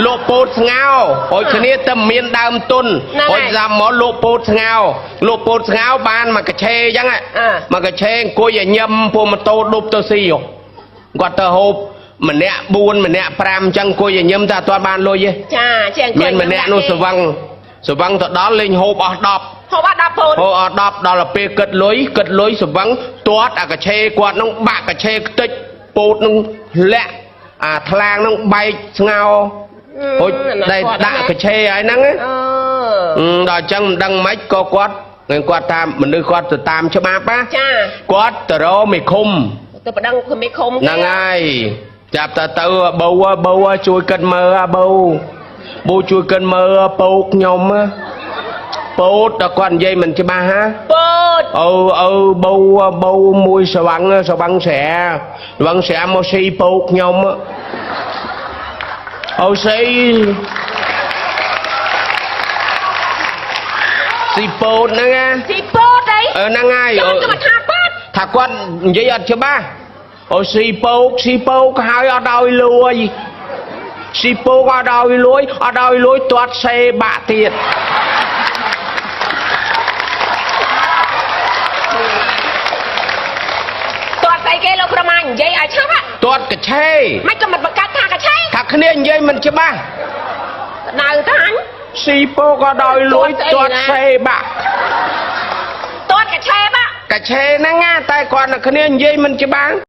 លោកពោតស្ងោអុយគ្នាតែមានដើមទុនអុយចាំមកលោកពោតស្ងោបានមកកឆេអញ្ចឹងមកកឆេអង្គុយឲ្យញឹមពូម៉ូតូដប់ទៅស៊ីគាត់ទៅហូបម្នាក់4ម្នាក់5អញ្ចឹងអង្គុយឲ្យញឹមតែអត់ទាន់បានលុយទេចាចេះអង្គុយមានម្នាក់នោះស្វឹងទៅដល់លេងហូបអស់10ហូបអស់10ពូនហូបអស់10ដល់ពេលគិតលុយស្វឹងទាត់អាកឆេគាត់នឹងបាក់កឆេខ្ទេចពោតនឹងលាក់អាថ្លាងនឹងបែកស្ងោហូចដែលដាក់កឆេហើយហ្នឹងដល់អញ្ចឹងមិនដឹងម៉េចក៏គាត់តាមមនុស្សគាត់ទៅតាមច្បាប់ណាចាគាត់ទៅរកមេឃុំទៅប្តឹងមេឃុំហ្នឹងហើយចាប់ទៅបូជួយគិតមើលបូជួយគិតមើលពោកខ្ញុំពោតតែគាត់និយាយមិនច្បាស់ហ่าពោតបូមួយស្វាំងស្រាមកស៊ីពោកខ្ញុំអូស៊ីពោតហ្នឹងស៊ីពោតអីហ្នឹងហើយថាគាត់និយាយអត់ច្បាស់អូស៊ីពោកហើយអត់ឲ្យលួយស៊ីពោកអត់ឲ្យលួយទាត់សេបាក់ទៀតទាត់ស្អីគេលោកប្រមានិយាយឲ្យឆាប់ទាត់កឆេមិនក៏មិនបង្កើតថាកឆេថាគ្នានិយាយមិនច្បាស់ដៅទៅអញស៊ីពោកអត់ឲ្យលួយទាត់សេបាក់ទាត់កឆេហ្នឹងតែគាត់គ្នានិយាយមិនច្បាស់